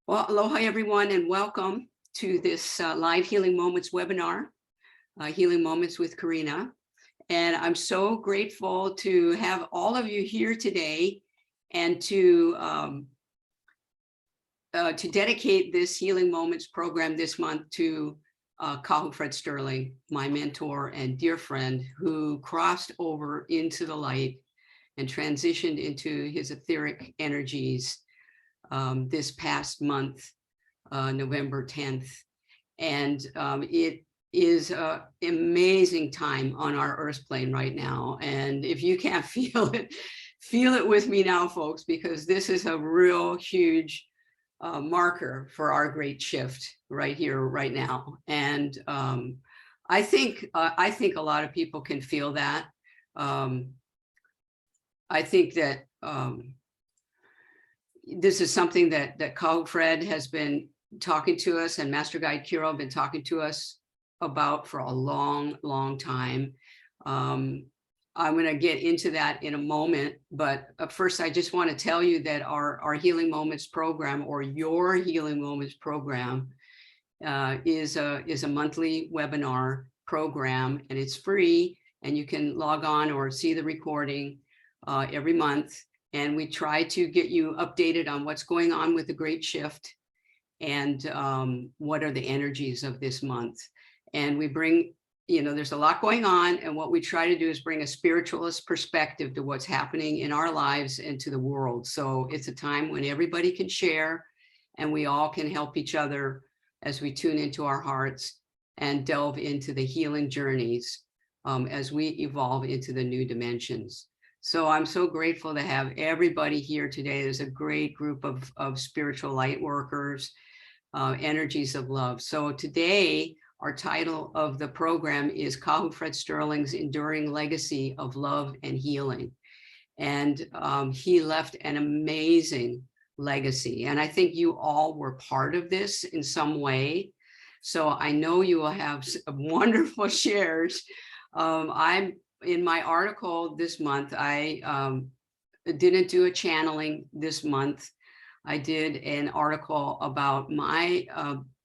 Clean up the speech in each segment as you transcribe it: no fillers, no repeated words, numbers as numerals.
Well, aloha everyone, and welcome to this live Healing Moments webinar, Healing Moments with Karinna. And I'm so grateful to have all of you here today and to dedicate this Healing Moments program this month to Kahu Fred Sterling, my mentor and dear friend, who crossed over into the light and transitioned into his etheric energies this past month, November 10th. And it is an amazing time on our earth plane right now. And if you can't feel it with me now, folks, because this is a real huge marker for our great shift right here, right now. And I think a lot of people can feel that. I think that this is something that Kahu Fred has been talking to us, and Master Guide Kirael have been talking to us about for a long, long time. I'm going to get into that in a moment, but first I just want to tell you that our Healing Moments program, or your Healing Moments program, is a monthly webinar program, and it's free, and you can log on or see the recording every month. And we try to get you updated on what's going on with the Great Shift and what are the energies of this month. And we bring, there's a lot going on. And what we try to do is bring a spiritualist perspective to what's happening in our lives and to the world. So it's a time when everybody can share and we all can help each other as we tune into our hearts and delve into the healing journeys as we evolve into the new dimensions. So I'm so grateful to have everybody here today. There's a great group of spiritual light workers, energies of love. So today, our title of the program is Kahu Fred Sterling's Enduring Legacy of Love and Healing. And he left an amazing legacy. And I think you all were part of this in some way. So I know you will have wonderful shares. In my article this month, I didn't do a channeling this month. I did an article about my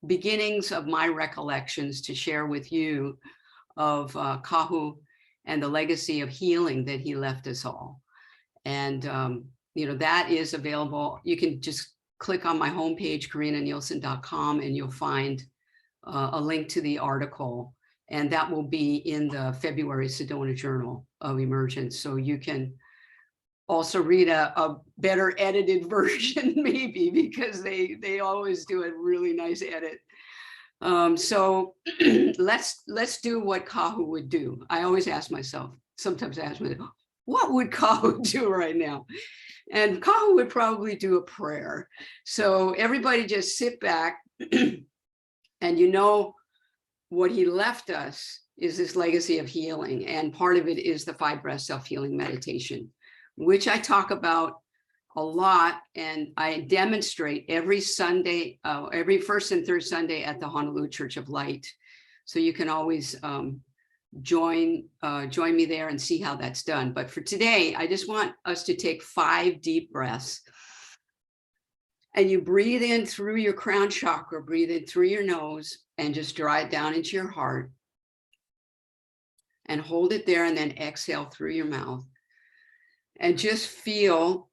beginnings of my recollections to share with you of Kahu and the legacy of healing that he left us all. And, that is available. You can just click on my homepage, KarinnaNielsen.com, and you'll find a link to the article. And that will be in the February Sedona Journal of Emergence. So you can also read a better edited version, maybe, because they always do a really nice edit. So let's do what Kahu would do. I always ask myself, sometimes I ask myself, what would Kahu do right now? And Kahu would probably do a prayer. So everybody just sit back and what he left us is this legacy of healing. And part of it is the 5 breath self-healing meditation, which I talk about a lot. And I demonstrate every Sunday, every first and third Sunday at the Honolulu Church of Light. So you can always join me there and see how that's done. But for today, I just want us to take 5 deep breaths. And you breathe in through your crown chakra, breathe in through your nose, and just draw it down into your heart. And hold it there, and then exhale through your mouth. And just feel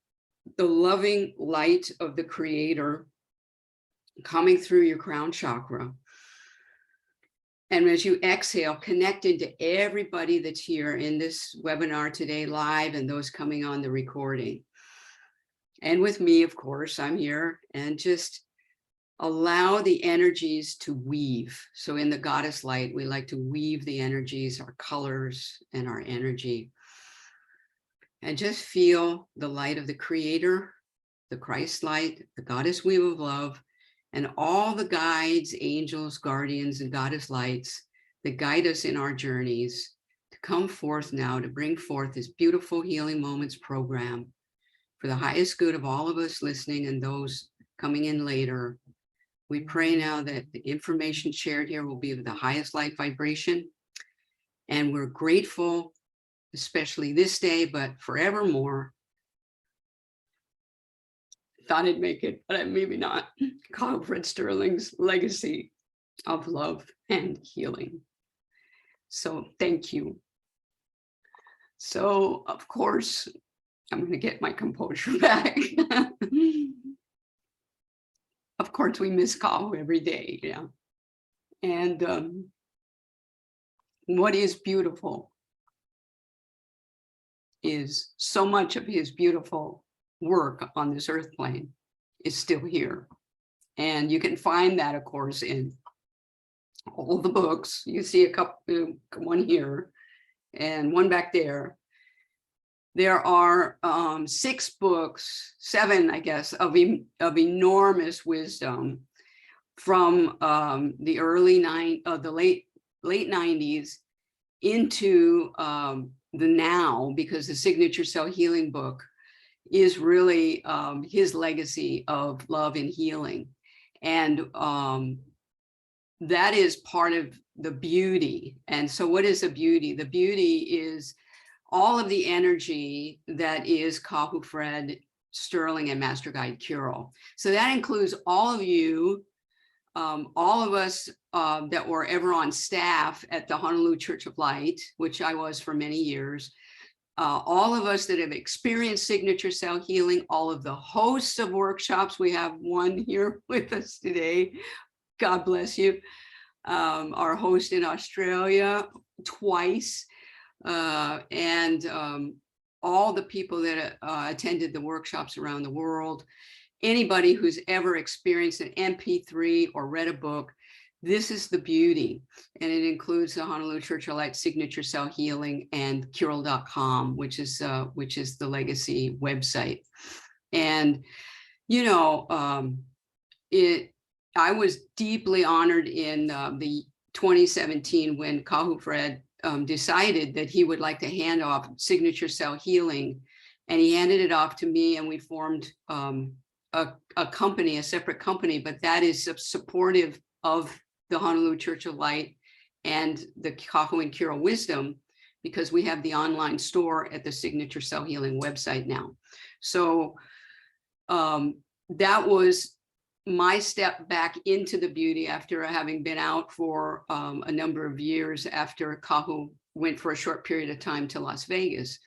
the loving light of the Creator coming through your crown chakra. And as you exhale, connect into everybody that's here in this webinar today live and those coming on the recording. And with me, of course, I'm here, and just allow the energies to weave. So in the Goddess Light, we like to weave the energies, our colors and our energy. And just feel the light of the Creator, the Christ light, the Goddess Weave of Love, and all the guides, angels, guardians, and Goddess lights that guide us in our journeys to come forth now to bring forth this beautiful Healing Moments program for the highest good of all of us listening and those coming in later. We pray now that the information shared here will be of the highest light vibration. And we're grateful, especially this day, but forevermore, thought I'd make it, but maybe not. Kahu Fred Sterling's legacy of love and healing. So thank you. So of course, I'm going to get my composure back. Of course, we miss Kahu every day, yeah. And what is beautiful is so much of his beautiful work on this earth plane is still here. And you can find that, of course, in all the books. You see a couple, one here and one back there. There are 6 books, 7, I guess, of enormous wisdom from the late 90s into the now, because the Signature Cell Healing book is really his legacy of love and healing. And that is part of the beauty. And so what is the beauty? The beauty is all of the energy that is Kahu Fred Sterling and Master Guide Kirael. So that includes all of you, all of us that were ever on staff at the Honolulu Church of Light, which I was for many years, all of us that have experienced Signature Cell Healing, all of the hosts of workshops. We have one here with us today. God bless you. Our host in Australia twice, and all the people that attended the workshops around the world. Anybody who's ever experienced an MP3 or read a book, this is the beauty. And it includes the Honolulu Church of Light Signature Cell Healing and Kirael.com, which is the legacy website. And, you know, I was deeply honored in the 2017 when Kahu Fred decided that he would like to hand off Signature Cell Healing, and he handed it off to me, and we formed a company, a separate company, but that is supportive of the Honolulu Church of Light and the Kahu and Kirael Wisdom, because we have the online store at the Signature Cell Healing website now. So that was my step back into the beauty after having been out for a number of years after Kahu went for a short period of time to Las Vegas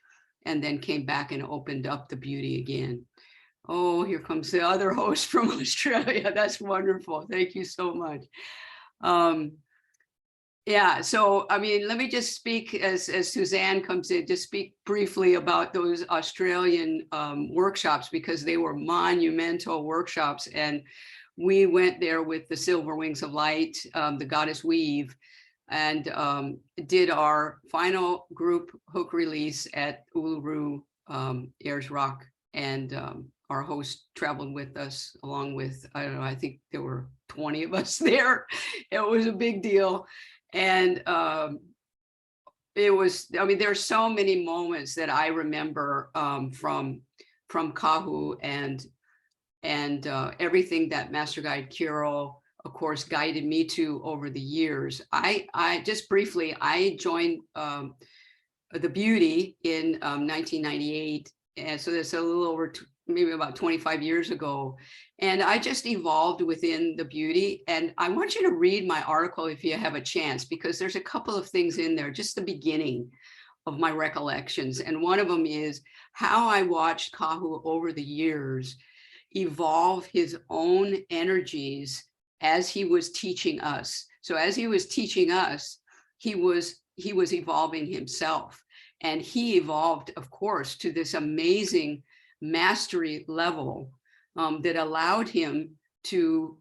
and then came back and opened up the beauty again. Oh, here comes the other host from Australia. That's wonderful. Thank you so much. Yeah, so I mean, let me just speak as Suzanne comes in, just speak briefly about those Australian workshops, because they were monumental workshops. And we went there with the Silver Wings of Light, the Goddess Weave, and did our final group hook release at Uluru, Ayers Rock. And our host traveled with us along with, I don't know, I think there were 20 of us there. It was a big deal. And it was, I mean, there's so many moments that I remember from Kahu and everything that Master Guide Kirael, of course, guided me to over the years. I just briefly, I joined the Beauty in 1998. And so that's a little over maybe about 25 years ago. And I just evolved within the beauty. And I want you to read my article if you have a chance, because there's a couple of things in there, just the beginning of my recollections. And one of them is how I watched Kahu over the years evolve his own energies as he was teaching us. So as he was teaching us, he was evolving himself. And he evolved, of course, to this amazing mastery level that allowed him to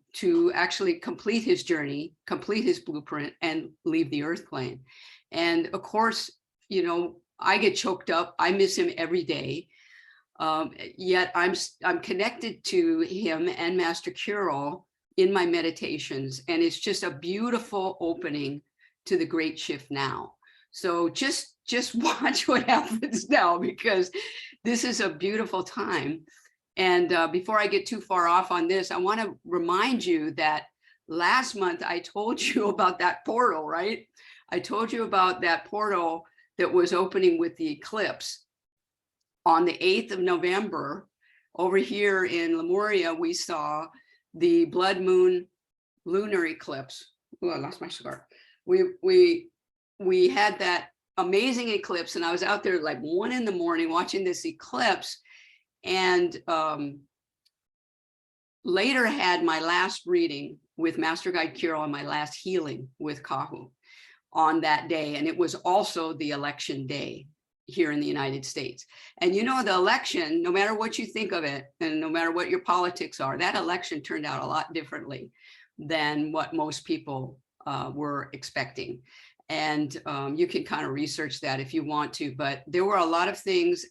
actually complete his journey, complete his blueprint, and leave the earth plane. And of course, you know, I get choked up. I miss him every day. Yet I'm connected to him and Master Kirael in my meditations, and it's just a beautiful opening to the great shift now. So just watch what happens now, because this is a beautiful time. And before I get too far off on this, I want to remind you that last month I told you about that portal, right? I told you about that portal that was opening with the eclipse on the 8th of November, over here in Lemuria, we saw the blood moon lunar eclipse. Oh, I lost my cigar. We had that amazing eclipse, and I was out there like 1 a.m. watching this eclipse, and later had my last reading with Master Guide Kirael and my last healing with Kahu on that day. And it was also the election day here in the United States. And you know, the election, no matter what you think of it, and no matter what your politics are, that election turned out a lot differently than what most people were expecting. And you can kind of research that if you want to, but there were a lot of things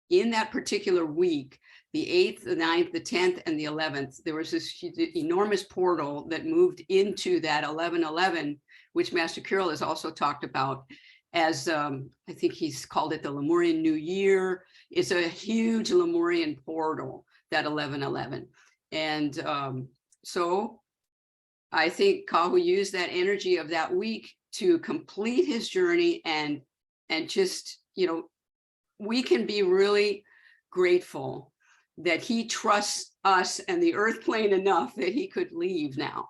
in that particular week, the 8th, the 9th, the 10th, and the 11th, there was this enormous portal that moved into that 11/11, which Master Kirael has also talked about as, I think he's called it the Lemurian New Year. It's a huge Lemurian portal, that 11/11. And so I think Kahu used that energy of that week to complete his journey, and just, you know, we can be really grateful that he trusts us and the earth plane enough that he could leave now.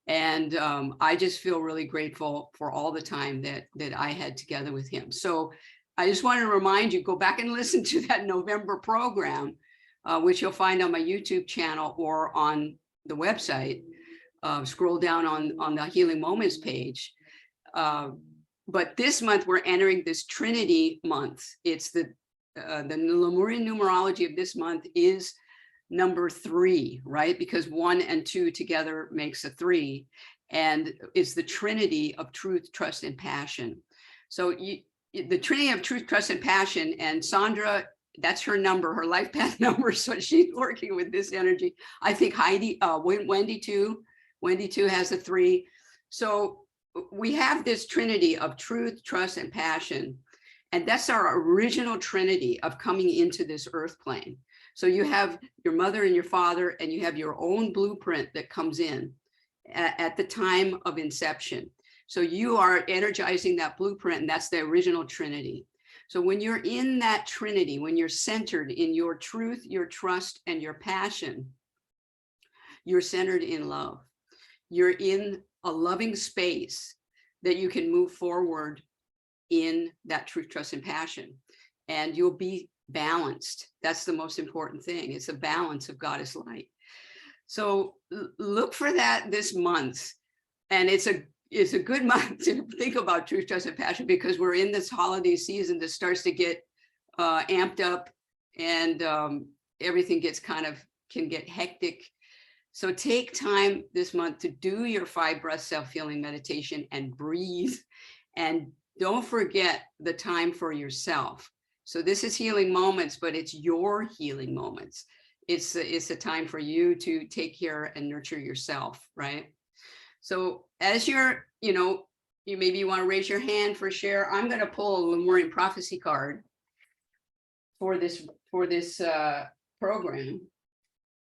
And I just feel really grateful for all the time that I had together with him. So I just want to remind you, go back and listen to that November program, which you'll find on my YouTube channel or on the website. Scroll down on the Healing Moments page. But this month we're entering this Trinity month. It's the Lemurian numerology of this month is number 3, right? Because 1 and 2 together makes a 3, and it's the Trinity of truth, trust, and passion. So the Trinity of truth, trust, and passion, and Sandra, that's her number, her life path number. So she's working with this energy. I think Heidi, Wendy too. Wendy too has a 3. So we have this Trinity of truth, trust, and passion. And that's our original Trinity of coming into this earth plane. So you have your mother and your father, and you have your own blueprint that comes in at the time of inception. So you are energizing that blueprint, and that's the original Trinity. So when you're in that Trinity, when you're centered in your truth, your trust, and your passion, you're centered in love. You're in a loving space that you can move forward in that truth, trust, and passion, and you'll be balanced. That's the most important thing. It's a balance of Goddess light. So look for that this month, and it's a good month to think about truth, trust, and passion, because we're in this holiday season that starts to get amped up, and everything gets can get hectic. So take time this month to do your 5 breath self-healing meditation and breathe, and don't forget the time for yourself. So this is Healing Moments, but it's your healing moments. It's a time for you to take care and nurture yourself, right? So as you're, you maybe want to raise your hand for share. I'm going to pull a Lemurian prophecy card for this program.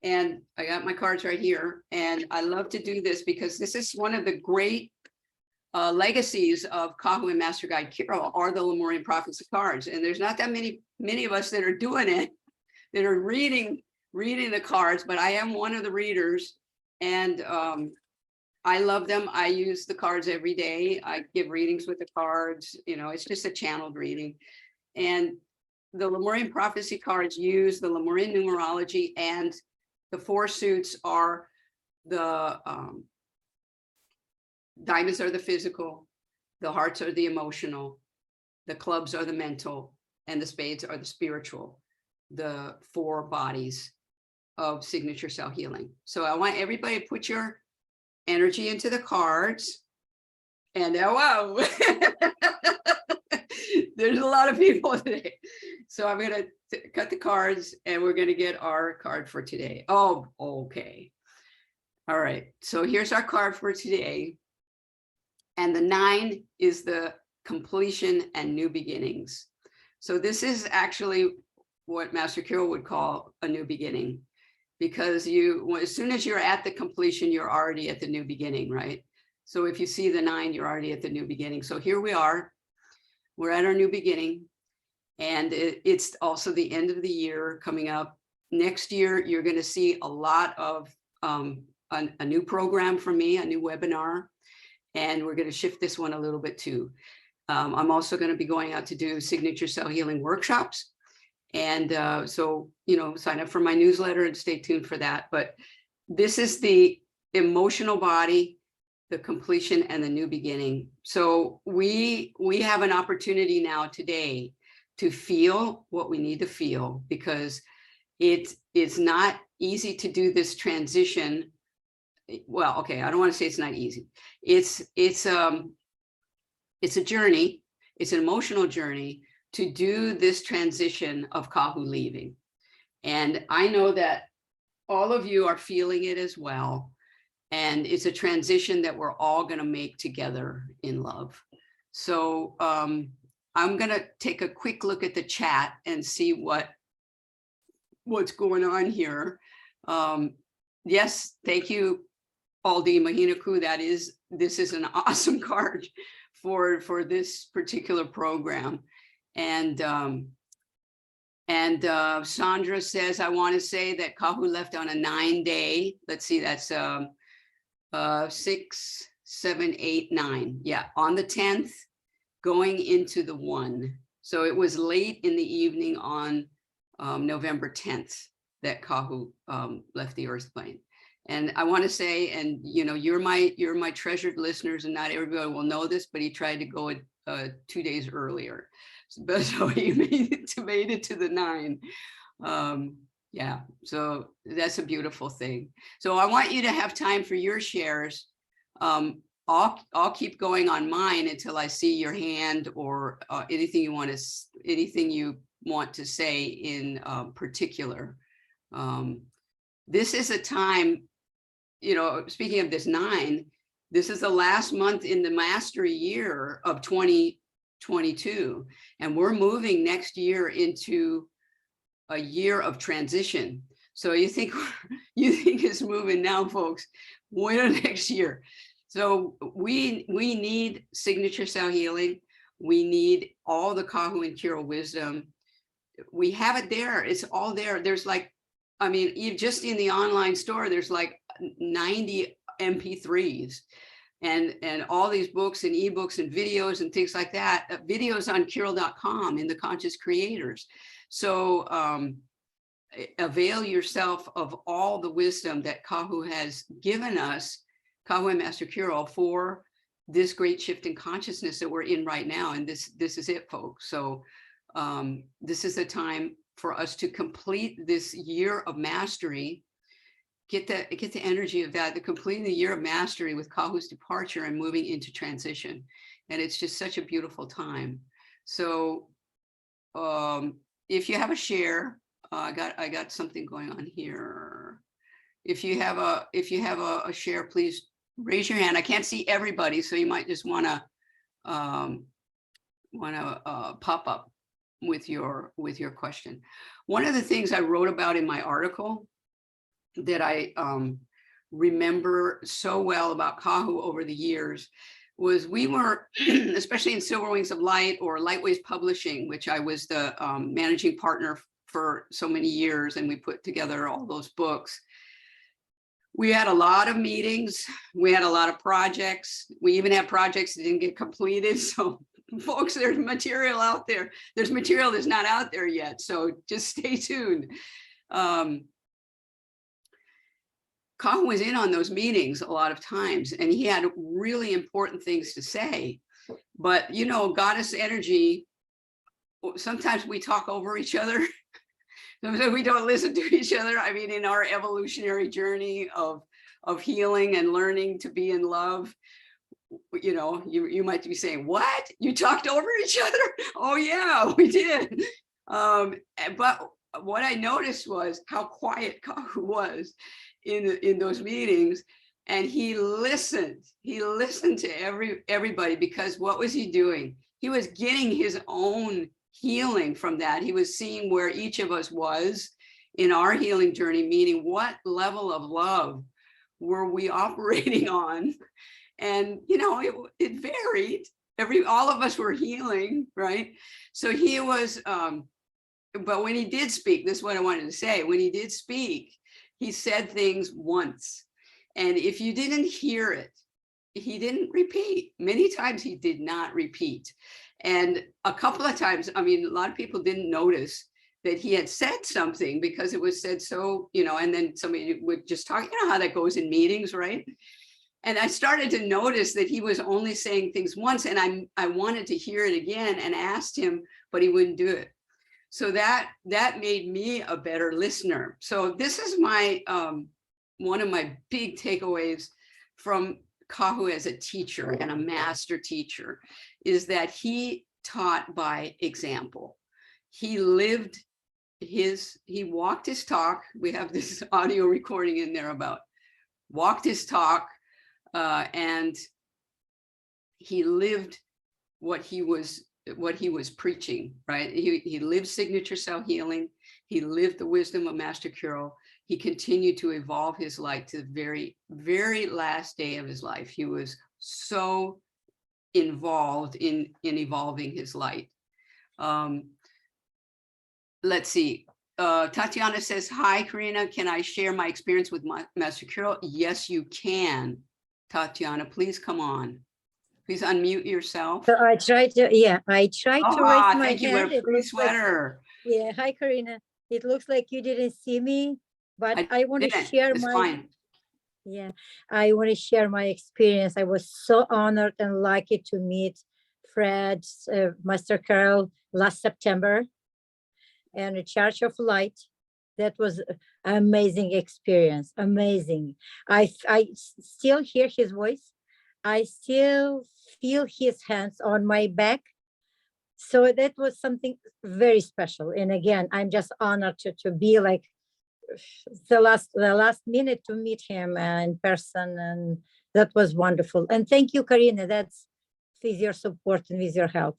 And I got my cards right here. And I love to do this because this is one of the great legacies of Kahu and Master Guide Kirael are the Lemurian prophecy cards. And there's not that many of us that are doing it, that are reading the cards, but I am one of the readers, and I love them. I use the cards every day. I give readings with the cards. It's just a channeled reading. And the Lemurian prophecy cards use the Lemurian numerology, and the 4 suits are the diamonds are the physical, the hearts are the emotional, the clubs are the mental, and the spades are the spiritual, the 4 bodies of signature cell healing. So I want everybody to put your energy into the cards. And wow, there's a lot of people today. So I'm going to cut the cards, and we're going to get our card for today. Oh, okay. All right. So here's our card for today. And the 9 is the completion and new beginnings. So this is actually what Master Kirael would call a new beginning, because as soon as you're at the completion, you're already at the new beginning, right? So if you see the 9, you're already at the new beginning. So here we are, we're at our new beginning, and it's also the end of the year coming up. next year, you're going to see a lot of a new program from me, a new webinar, and we're going to shift this one a little bit too. I'm also going to be going out to do signature cell healing workshops. And so, sign up for my newsletter and stay tuned for that. But this is the emotional body, the completion, and the new beginning. So we have an opportunity now today to feel what we need to feel, because it's not easy to do this transition. Well, okay, I don't want to say it's not easy. It's a journey. It's an emotional journey to do this transition of Kahu leaving. And I know that all of you are feeling it as well. And it's a transition that we're all going to make together in love. So I'm going to take a quick look at the chat and see what's going on here. Yes, thank you, Aldi Mahinaku. This is an awesome card for this particular program. And Sandra says, I want to say that Kahu left on a 9-day. Let's see, that's 6, 7, 8, 9. Yeah, on the 10th, going into the 1. So it was late in the evening on November 10th that Kahu left the earth plane. And I want to say, and you're my treasured listeners, and not everybody will know this, but he tried to go 2 days earlier. But so he made it to the 9. Yeah, so that's a beautiful thing. So I want you to have time for your shares. I'll keep going on mine until I see your hand or anything you want to say in particular. This is a time, speaking of this 9, this is the last month in the mastery year of 2022, and we're moving next year into a year of transition. So you think it's moving now, folks? Wait till next year. So we need signature cell healing. We need all the Kahu and Kirael wisdom. We have it there. It's all there. There's just in the online store, there's like 90 MP3s and all these books and ebooks and videos and things like that. Videos on Kirael.com in the Conscious Creators. So avail yourself of all the wisdom that Kahu has given us, Kahu and Master Kirael, for this great shift in consciousness that we're in right now. And this is it, folks. So this is the time for us to complete this year of mastery, get the energy of that, the completing the year of mastery with Kahu's departure and moving into transition. And it's just such a beautiful time. So if you have a share, I got something going on here. If you have a share, please raise your hand. I can't see everybody, so you might just want to pop up with your question. One of the things I wrote about in my article that I remember so well about Kahu over the years was we were, especially in Silver Wings of Light or Lightways Publishing, which I was the managing partner for so many years, and we put together all those books. We had a lot of meetings. We had a lot of projects. We even had projects that didn't get completed. So folks, there's material out there. There's material that's not out there yet. So just stay tuned. Kahu was in on those meetings a lot of times, and he had really important things to say. But, goddess energy, sometimes we talk over each other. Sometimes we don't listen to each other. I mean, in our evolutionary journey of healing and learning to be in love, you might be saying, what? You talked over each other? Oh yeah, we did. But what I noticed was how quiet Kahu was in those meetings, and he listened to everybody, because what was he doing? He was getting his own healing from that. He was seeing where each of us was in our healing journey, meaning what level of love were we operating on. And it varied. All of us were healing, right? So he was but when he did speak, this is what I wanted to say. When he did speak, he said things once. And if you didn't hear it, he didn't repeat. Many times he did not repeat. And a couple of times, I mean, a lot of people didn't notice that he had said something because it was said so, and then somebody would just talk, how that goes in meetings, right? And I started to notice that he was only saying things once, and I wanted to hear it again and asked him, but he wouldn't do it. So that made me a better listener. So this is my one of my big takeaways from Kahu as a teacher and a master teacher, is that he taught by example. He walked his talk. We have this audio recording in there about walked his talk, and he lived what he was preaching, right? He lived signature cell healing. He lived the wisdom of Master Kirael. He continued to evolve his light to the very, very last day of his life. He was so involved in evolving his light. Let's see. Tatiana says, hi, Karinna. Can I share my experience with Master Kirael? Yes, you can. Tatiana, please come on. Please unmute yourself. So I tried to raise my thank you. hand. Wear a pretty sweater. Like, hi, Karinna. It looks like you didn't see me, but I want to share it's fine. Yeah, I want to share my experience. I was so honored and lucky to meet Fred, Master Kirael last September, and the Church of Light. That was an amazing experience. Amazing. I still hear his voice. I still feel his hands on my back. So that was something very special. And again, I'm just honored to be like the last minute to meet him in person. And that was wonderful. And thank you, Karinna. That's with your support and with your help.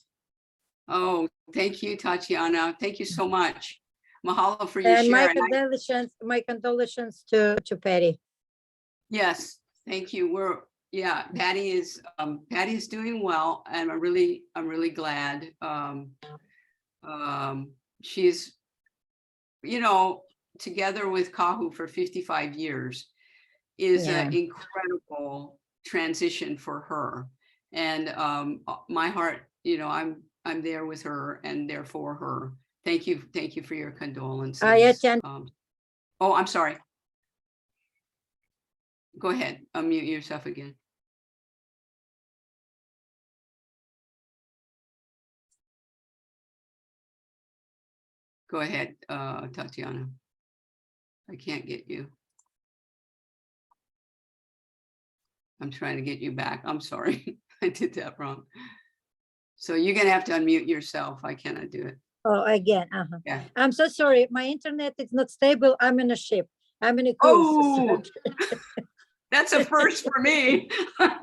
Oh, thank you, Tatiana. Thank you so much. Mahalo for your and share. My condolences to Patty. Yes, thank you. Patty's doing well, and I'm really glad. She's, together with Kahu for 55 years is an incredible transition for her. And my heart, I'm there with her and there for her. Thank you for your condolences. I attend. Oh, I'm sorry. Go ahead, unmute yourself again. Go ahead, Tatiana. I can't get you. I'm trying to get you back. I'm sorry. I did that wrong. So you're going to have to unmute yourself. I cannot do it. Oh, again. Yeah. I'm so sorry. My internet is not stable. I'm in a ship. I'm in a cruise. Oh, that's a first for me.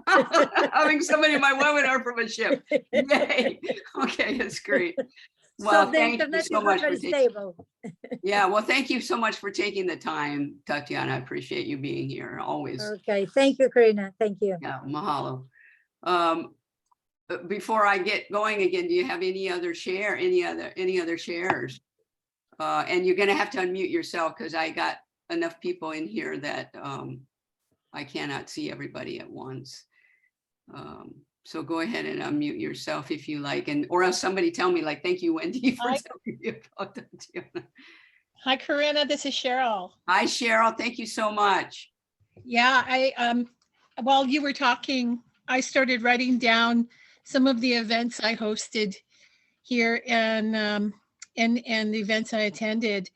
Having somebody in my webinar from a ship. Yay. Okay, that's great. Well, so thank you so much for stable. Yeah, well, thank you so much for taking the time, Tatiana. I appreciate you being here always. Okay, thank you, Karinna. Thank you. Yeah, mahalo. Before I get going again, do you have any other shares? And you're going to have to unmute yourself because I got enough people in here that I cannot see everybody at once. So go ahead and unmute yourself if you like, or else somebody tell me, like, thank you, Wendy, for telling me about that. Hi, Karinna. This is Cheryl. Hi, Cheryl. Thank you so much. Yeah, while you were talking, I started writing down some of the events I hosted here and the events I attended.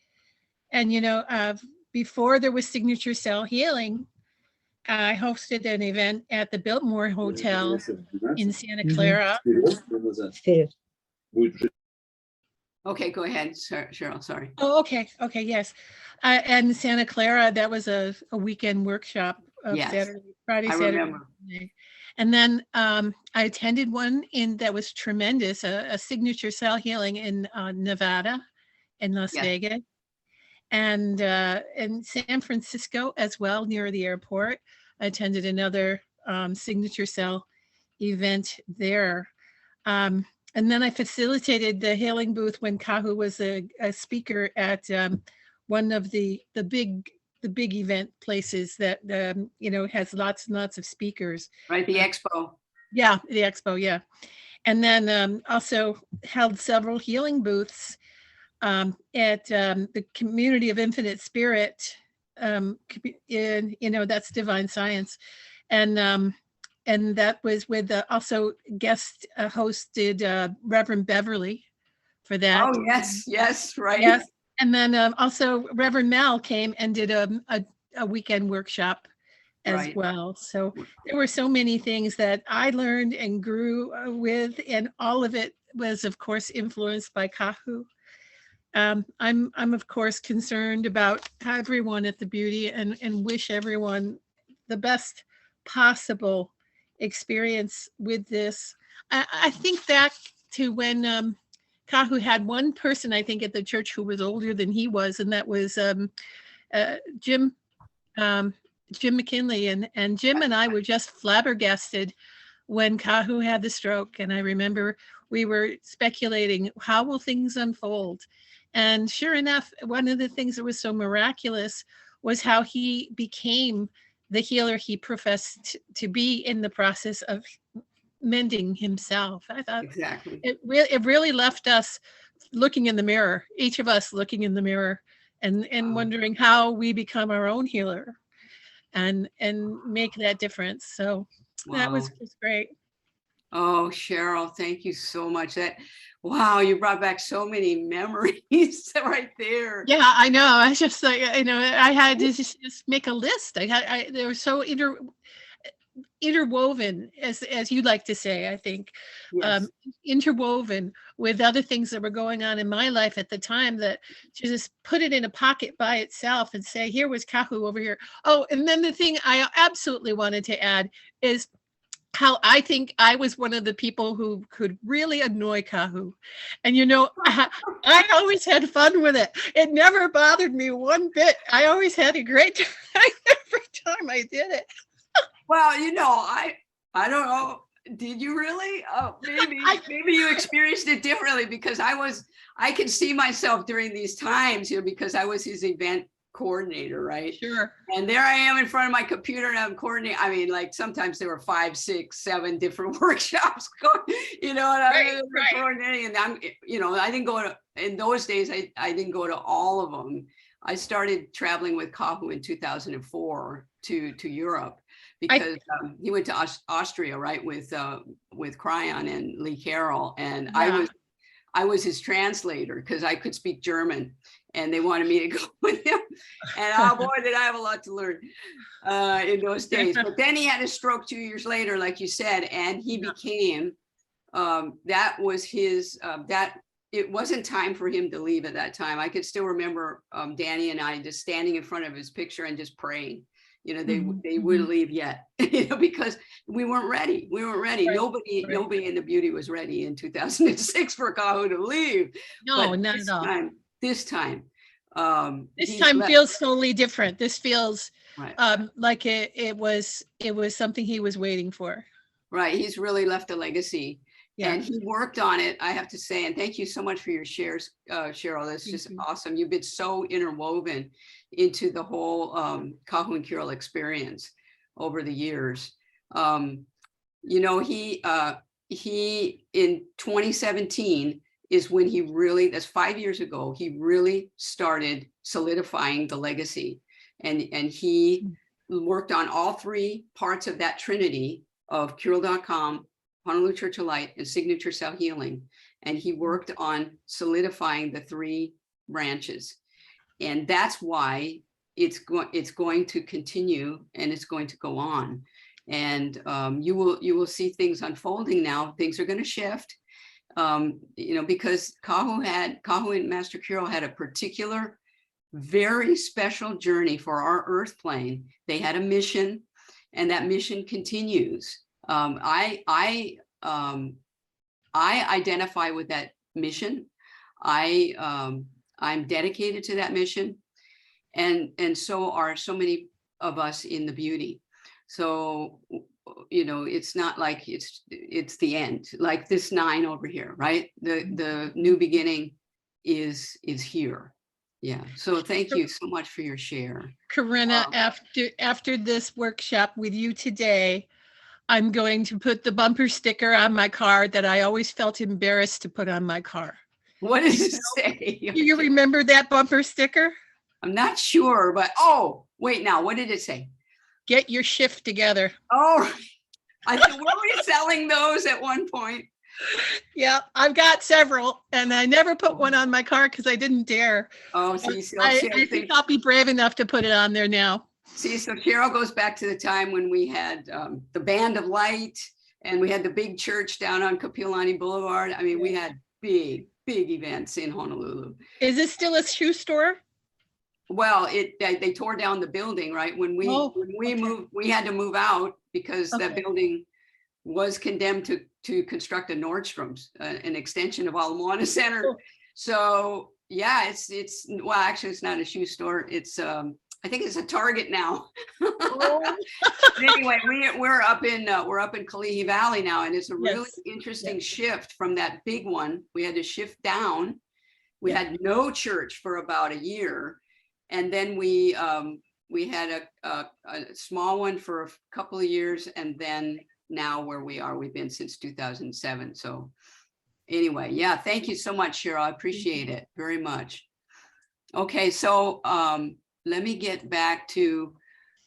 And before there was Signature Cell Healing, I hosted an event at the Biltmore Hotel in Santa Clara. Okay, go ahead, Cheryl, sorry. Oh, okay, yes. And Santa Clara, that was a weekend workshop of Friday, Saturday. Sunday. And then I attended one that was tremendous, a Signature Cell Healing in Nevada, in Las Vegas. And in San Francisco as well, near the airport. I attended another Signature Cell event there. And then I facilitated the healing booth when Kahu was a speaker at one of the big event places that has lots and lots of speakers. Right, the expo. Yeah, the expo, yeah. And then also held several healing booths at the Community of Infinite Spirit. That's Divine Science, and that was with also guest hosted Reverend Beverly for that. Oh, yes, right. Yes, and then also Reverend Mel came and did a weekend workshop as well. So there were so many things that I learned and grew with, and all of it was, of course, influenced by Kahu. I'm of course concerned about everyone at the Beauty and wish everyone the best possible experience with this. I think back to when Kahu had one person, I think, at the church who was older than he was, and that was Jim McKinley, and Jim and I were just flabbergasted when Kahu had the stroke. And I remember we were speculating, how will things unfold? And sure enough, one of the things that was so miraculous was how he became the healer he professed to be in the process of mending himself. I thought exactly. It really left us looking in the mirror, each of us looking in the mirror and wondering how we become our own healer and make that difference. So that was great. Oh, Cheryl, thank you so much. Wow, you brought back so many memories right there. Yeah, I know. I just like, I had to just make a list. They were so interwoven, as you'd like to say, I think, Yes. interwoven with other things that were going on in my life at the time, that to just put it in a pocket by itself and say, here was Kahu over here. Oh, and then the thing I absolutely wanted to add is how I think I was one of the people who could really annoy Kahu. And, I always had fun with it. It never bothered me one bit. I always had a great time every time I did it. Well, I don't know. Did you really? Oh, maybe you experienced it differently, because I could see myself during these times, because I was his event coordinator, right? Sure. And there I am in front of my computer and I'm coordinating. I mean, like sometimes there were 5, 6, 7 different workshops going, and I'm coordinating. And I didn't go to, in those days, I didn't go to all of them. I started traveling with Kahu in 2004 to Europe, because he went to Austria, right, with Kirael and Lee Carroll, and yeah. I was his translator because I could speak German, and they wanted me to go with him. And oh boy, did I have a lot to learn in those days. But then he had a stroke 2 years later, like you said, and he became, that was his, it wasn't time for him to leave at that time. I could still remember Danny and I just standing in front of his picture and just praying. They wouldn't leave yet, because we weren't ready. We weren't ready. Right. Nobody in the Beauty was ready in 2006 for Kahu to leave. No, but not at all. This time feels totally different. This feels like it was something he was waiting for. Right. He's really left a legacy. Yeah. And he worked on it, I have to say, and thank you so much for your shares, Cheryl. That's just awesome. You've been so interwoven into the whole Kahu and Kirael experience over the years. He in 2017 is when he really, that's 5 years ago, he really started solidifying the legacy. And he worked on all 3 parts of that trinity of Kirael.com, Honolulu Church of Light, and Signature Cell Healing. And he worked on solidifying the 3 branches. And that's why it's going to continue, and it's going to go on. And you will see things unfolding now. Things are going to shift, because Kahu and Master Kirael had a particular, very special journey for our earth plane. They had a mission, and that mission continues. I identify with that mission. I'm dedicated to that mission, and so are so many of us in the Beauty. So it's not like it's the end, like this 9 over here, right? The new beginning is here. Yeah. So thank you so much for your share. Karinna, after this workshop with you today, I'm going to put the bumper sticker on my car that I always felt embarrassed to put on my car. What does it say? Do you remember that bumper sticker? I'm not sure, but oh, wait, now, what did it say? Get your shift together. Oh, I think, were we selling those at one point? Yeah, I've got several, and I never put one on my car because I didn't dare. Oh, see, so I think I'll be brave enough to put it on there now. See, so Kirael goes back to the time when we had the Band of Light, and we had the big church down on Kapiolani Boulevard. I mean, we had big events in Honolulu. Is this still a shoe store? Well, they tore down the building, right? When we moved, we had to move out because that building was condemned to construct a Nordstrom's, an extension of Ala Moana Center. Cool. So yeah, it's well, actually, it's not a shoe store. It's I think it's a Target now. Anyway, we're up in Kalihi Valley now, and it's a really interesting shift from that big one. We had to shift down. We had no church for about a year, and then we had a small one for a couple of years, and then now where we are, we've been since 2007. So anyway, yeah, thank you so much, Cheryl. I appreciate it very much. Okay, so let me get back to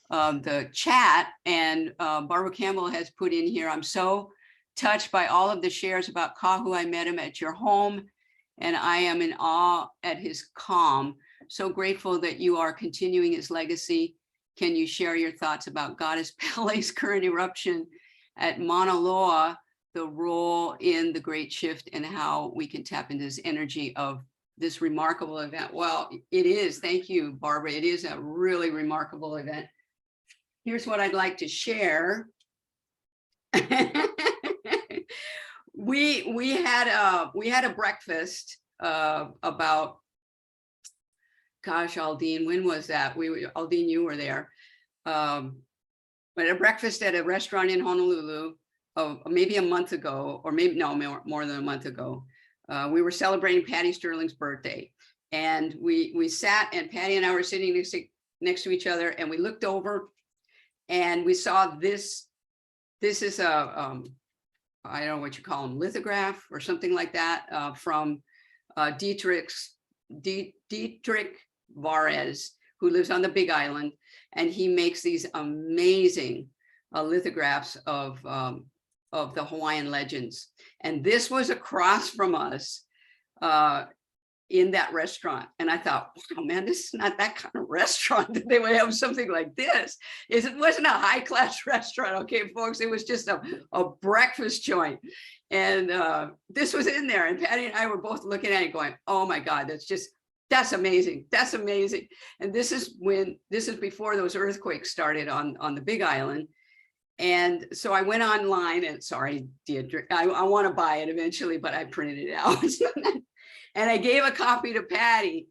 the chat, and Barbara Campbell has put in here, I'm so touched by all of the shares about Kahu. I met him at your home, and I am in awe at his calm. So grateful that you are continuing his legacy. Can you share your thoughts about Goddess Pele's current eruption at Mauna Loa, the role in the Great Shift, and how we can tap into this energy of this remarkable event? Well, it is. Thank you, Barbara. It is a really remarkable event. Here's what I'd like to share. we had a breakfast about, gosh, Aldine, when was that? Aldine, you were there. But a breakfast at a restaurant in Honolulu, maybe a month ago, or maybe no, more than a month ago. We were celebrating Patty Sterling's birthday, and we sat, and Patty and I were sitting next to each other, and we looked over, and we saw this. This is a I don't know what you call them, lithograph or something like that, from Dietrich Varez, who lives on the Big Island, and he makes these amazing lithographs of the Hawaiian legends. And this was across from us in that restaurant. And I thought, wow, man, this is not that kind of restaurant that they would have something like this. It wasn't a high-class restaurant, okay, folks? It was just a breakfast joint. And this was in there. And Patty and I were both looking at it going, oh my God, that's amazing. That's amazing. And this is before those earthquakes started on the Big Island. And so I went online, and sorry, Deirdre, I want to buy it eventually, but I printed it out. And I gave a copy to Patty.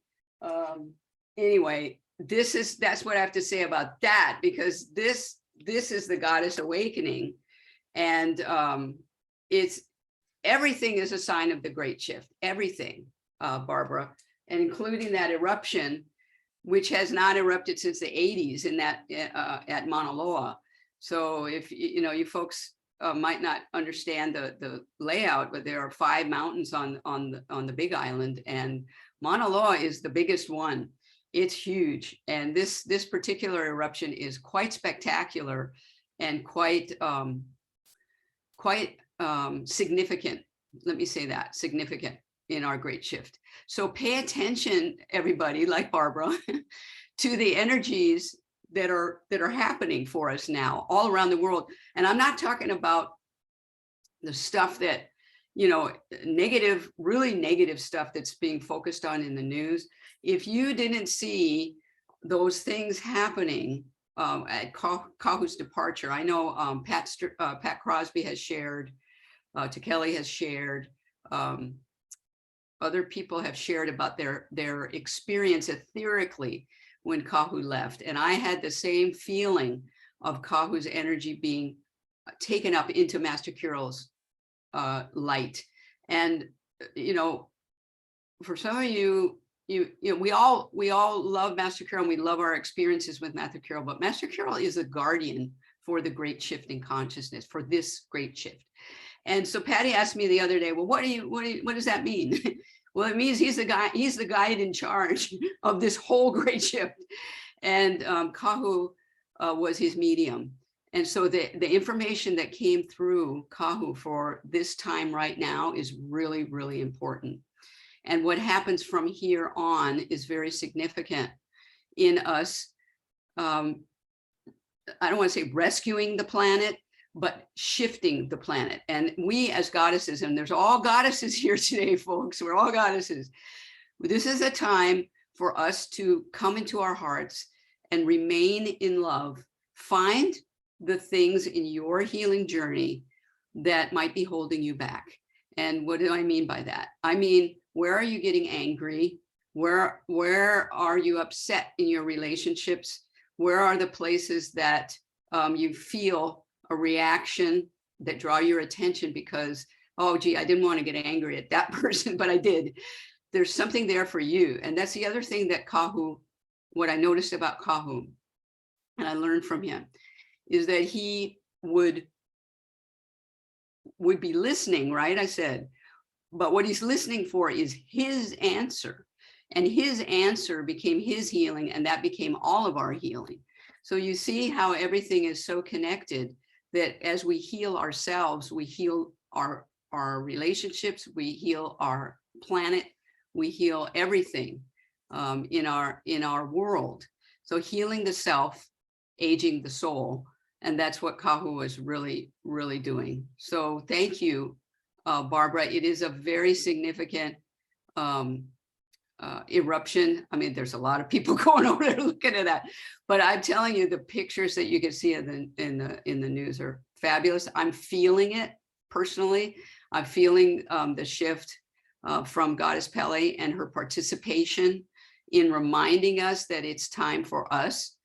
Anyway, that's what I have to say about that, because this is the Goddess Awakening. And everything is a sign of the Great Shift, everything, Barbara, and including that eruption, which has not erupted since the 80s in that at Mauna Loa. So if you folks might not understand the layout, but there are 5 mountains on the Big Island, and Mauna Loa is the biggest one. It's huge, and this particular eruption is quite spectacular and quite significant. Let me say that, significant in our Great Shift. So pay attention, everybody, like Barbara, to the energies that are happening for us now all around the world. And I'm not talking about the stuff that, negative, really negative stuff that's being focused on in the news. If you didn't see those things happening at Kahu's departure, I know Pat Crosby has shared, Kelly has shared, other people have shared about their experience etherically when Kahu left. And I had the same feeling of Kahu's energy being taken up into Master Kirael's light. And, you know, for some of you, we all love Master Kirael, and we love our experiences with Master Kirael, but Master Kirael is a guardian for the great shift in consciousness, for this great shift. And so Patty asked me the other day, well, what does that mean? Well, it means he's the guide in charge of this whole great shift. And Kahu was his medium. And so the information that came through Kahu for this time right now is really, really important. And what happens from here on is very significant in us. I don't want to say rescuing the planet, but shifting the planet. And we as goddesses, and there's all goddesses here today, folks, we're all goddesses. This is a time for us to come into our hearts and remain in love. Find the things in your healing journey that might be holding you back. And what do I mean by that? I mean, where are you getting angry? Where are you upset in your relationships? Where are the places that you feel a reaction that draw your attention because, oh, gee, I didn't want to get angry at that person, but I did. There's something there for you. And that's the other thing that Kahu, what I noticed about Kahu, and I learned from him, is that he would be listening, right? I said, but what he's listening for is his answer. And his answer became his healing, and that became all of our healing. So you see how everything is so connected, that as we heal ourselves, we heal our relationships, we heal our planet, we heal everything in our world. So healing the self, aging the soul, and that's what Kahu was really, really doing. So thank you, Barbara. It is a very significant eruption. I mean, there's a lot of people going over there looking at that, but I'm telling you, the pictures that you can see in the news are fabulous. I'm feeling it personally. I'm feeling the shift from Goddess Pele and her participation in reminding us that it's time for us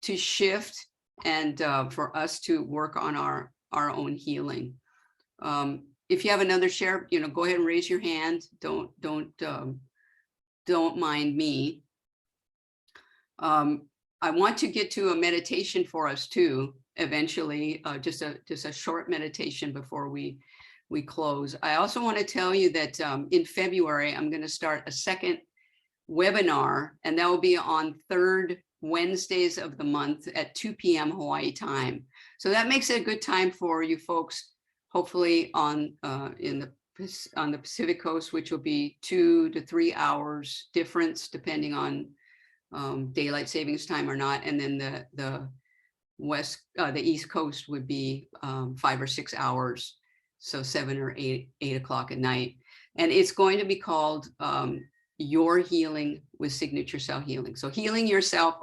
to shift and for us to work on our own healing. If you have another share, you know, go ahead and raise your hand. Don't mind me. I want to get to a meditation for us too, eventually, just a short meditation before we close. I also want to tell you that in February, I'm going to start a second webinar, and that will be on third Wednesdays of the month at 2 p.m. Hawaii time. So that makes it a good time for you folks, hopefully on the Pacific Coast, which will be 2 to 3 hours difference depending on daylight savings time or not, and then the East Coast would be 5 or 6 hours, so 7 or 8 o'clock at night, and it's going to be called Your Healing with Signature Cell Healing. So healing yourself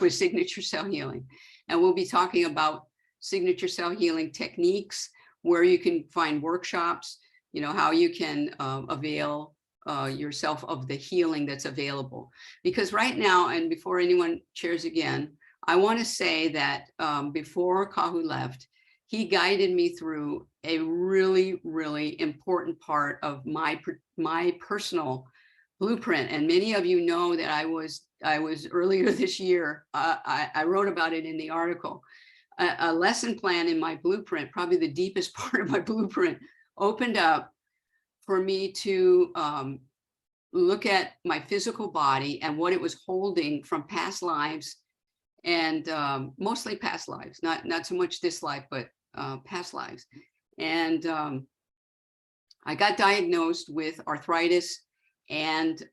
with signature cell healing, and we'll be talking about signature cell healing techniques, where you can find workshops, you know, how you can avail yourself of the healing that's available. Because right now, and before anyone shares again, I want to say that before Kahu left, he guided me through a really, really important part of my personal blueprint. And many of you know that I was earlier this year, I wrote about it in the article. A lesson plan in my blueprint, probably the deepest part of my blueprint, opened up for me to look at my physical body and what it was holding from past lives, and mostly past lives, not so much this life, but past lives. And I got diagnosed with arthritis and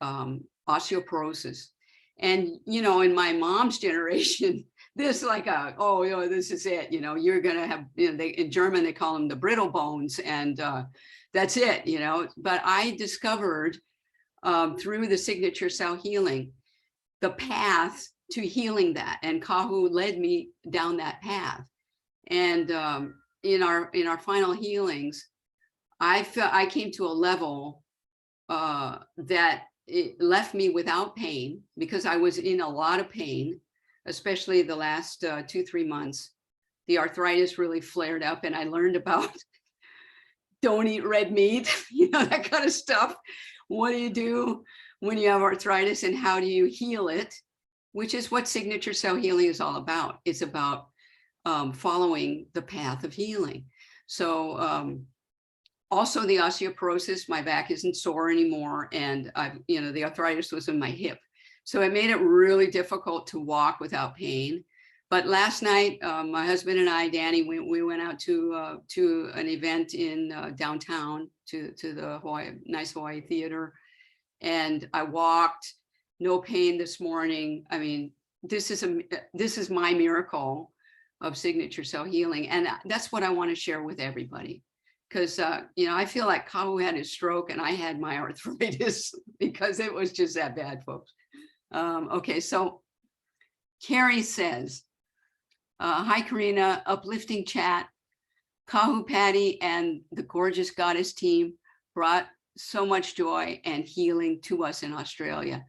osteoporosis. And, you know, in my mom's generation, this like oh, you know, this is it, you know, you're gonna have, you know, in German they call them the brittle bones, and that's it, you know. But I discovered through the signature cell healing the path to healing that, and Kahu led me down that path. And in our final healings, I came to a level that it left me without pain, because I was in a lot of pain, especially the last 2-3 months. the arthritis really flared up, and I learned about don't eat red meat, that kind of stuff. What do you do when you have arthritis, and how do you heal it? Which is what signature cell healing is all about. It's about following the path of healing. So also the osteoporosis, my back isn't sore anymore. And the arthritis was in my hip. So it made it really difficult to walk without pain. But last night, my husband and I, Danny, we went out to an event in downtown to the nice Hawaii theater. And I walked, no pain this morning. I mean, this is my miracle of signature cell healing. And that's what I want to share with everybody. Because, I feel like Kahu had his stroke and I had my arthritis because it was just that bad, folks. Okay, so Carrie says, hi, Karinna, uplifting chat. Kahu, Patty, and the gorgeous goddess team brought so much joy and healing to us in Australia.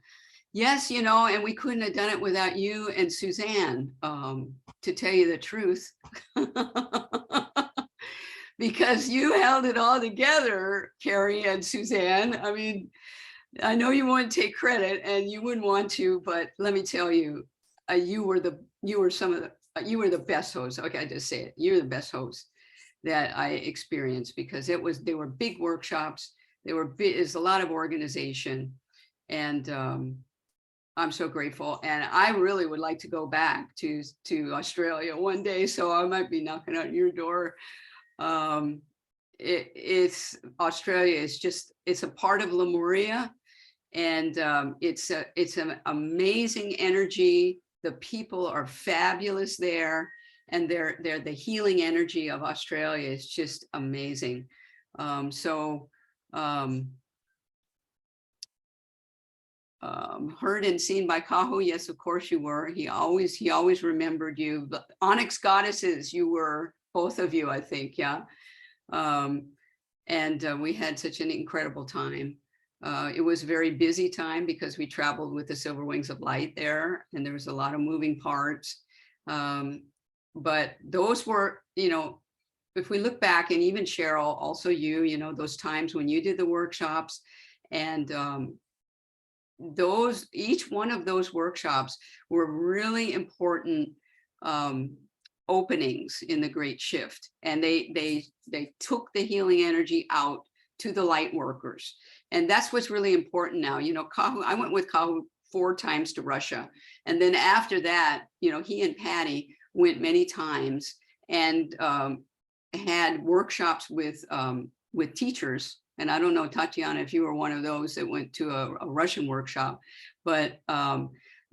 Yes, and we couldn't have done it without you and Suzanne, to tell you the truth. Because you held it all together, Carrie and Suzanne. I mean, I know you want to take credit and you wouldn't want to, but let me tell you, you were the best host. Okay, I just say it. You're the best host that I experienced, because they were big workshops. It's a lot of organization, and I'm so grateful. And I really would like to go back to Australia one day. So I might be knocking on your door. Australia is it's a part of Lemuria, and it's an amazing energy. The people are fabulous there, and they're the healing energy of Australia is just amazing. Heard and seen by Kahu. Yes, of course you were. He always remembered you. But Onyx Goddesses, you were, both of you, I think. Yeah. We had such an incredible time. It was a very busy time because we traveled with the Silver Wings of Light there, and there was a lot of moving parts. But those were, if we look back, and even Cheryl, also you, those times when you did the workshops, and each one of those workshops were really important openings in the Great Shift, and they took the healing energy out to the light workers, and that's what's really important now. Kahu, I went with Kahu 4 times to Russia, and then after that, he and Patty went many times and had workshops with teachers. And I don't know, Tatiana, if you were one of those that went to a Russian workshop, but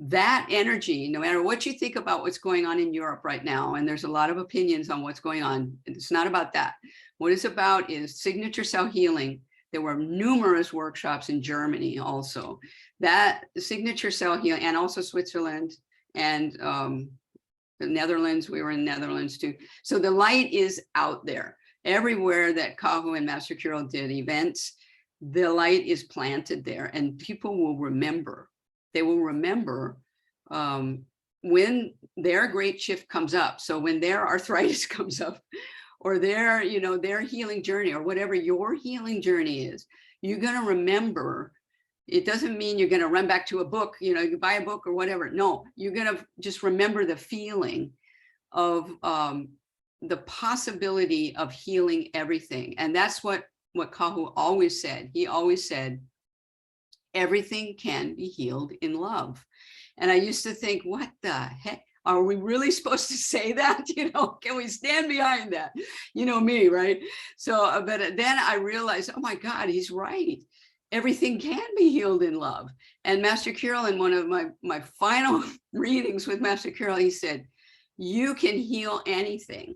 that energy, no matter what you think about what's going on in Europe right now, and there's a lot of opinions on what's going on, it's not about that. What it's about is signature cell healing. There were numerous workshops in Germany also. That signature cell healing, and also Switzerland and the Netherlands, we were in the Netherlands too. So the light is out there. Everywhere that Kahu and Master Kirael did events, the light is planted there, and people will remember. They will remember when their great shift comes up. So when their arthritis comes up, or their healing journey, or whatever your healing journey is, you're going to remember. It doesn't mean you're going to run back to a book, you buy a book or whatever. No, you're going to just remember the feeling of the possibility of healing everything. And that's what Kahu always said. He always said, everything can be healed in love. And I used to think, what the heck? Are we really supposed to say that? Can we stand behind that? Me, right? So, but then I realized, oh my God, he's right. Everything can be healed in love. And Master Kirael, in one of my final readings with Master Kirael, he said, you can heal anything.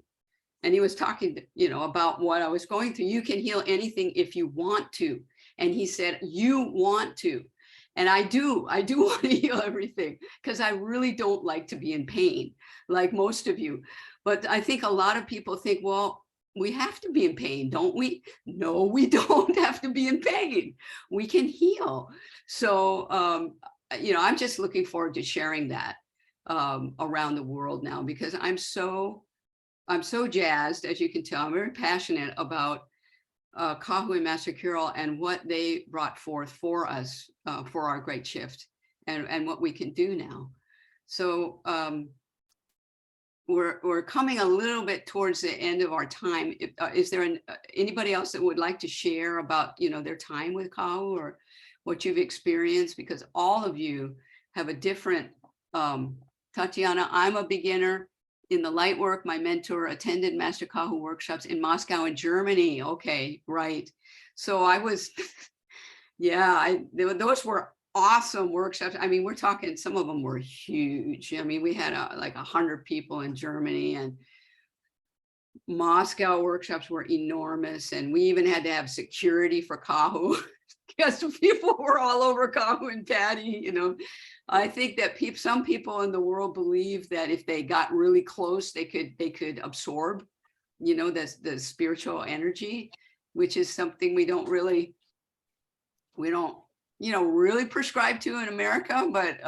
And he was talking, about what I was going through. You can heal anything if you want to. And he said, you want to. And I do want to heal everything, because I really don't like to be in pain, like most of you. But I think a lot of people think, well, we have to be in pain, don't we? No, we don't have to be in pain. We can heal. So, I'm just looking forward to sharing that around the world now, because I'm so I'm so jazzed, as you can tell. I'm very passionate about Kahu and Master Kirael and what they brought forth for us for our great shift and what we can do now. So we're coming a little bit towards the end of our time. Is there anybody else that would like to share about, you know, their time with Kahu or what you've experienced? Because all of you have a different, Tatiana, I'm a beginner in the light work. My mentor attended Master Kahu workshops in Moscow in Germany. Okay, right. So I was, yeah, those were awesome workshops. I mean, we're talking, some of them were huge. I mean, we had like 100 people in Germany, and Moscow workshops were enormous. And we even had to have security for Kahu because people were all over Kahu and Patty, you know. I think that some people in the world believe that if they got really close, they could absorb, you know, the spiritual energy, which is something we don't, you know, really prescribe to in America, but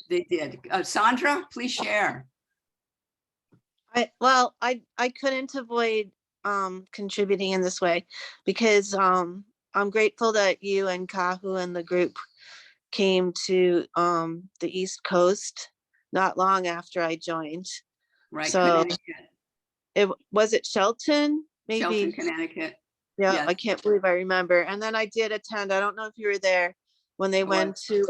they did. Sandra, please share. I couldn't avoid contributing in this way because I'm grateful that you and Kahu and the group came to the East Coast not long after I joined. Right, So Connecticut. Was it Shelton? Maybe. Shelton, Connecticut. Yeah, Yes. I can't believe I remember. And then I did attend, I don't know if you were there when they went to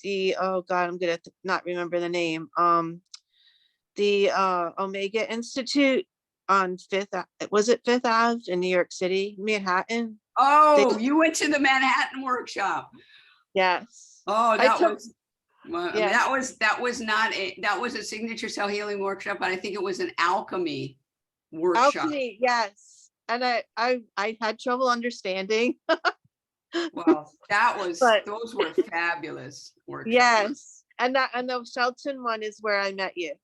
the, oh God, I'm gonna not remember the name. The Omega Institute on was it Fifth Ave in New York City, Manhattan? Oh, you went to the Manhattan workshop. Yes. Oh, that was, well, I mean, Yes. that was a signature cell healing workshop, but I think it was an alchemy workshop. Alchemy, yes. And I had trouble understanding. Well, those were fabulous workshops. Yes. And the Shelton one is where I met you.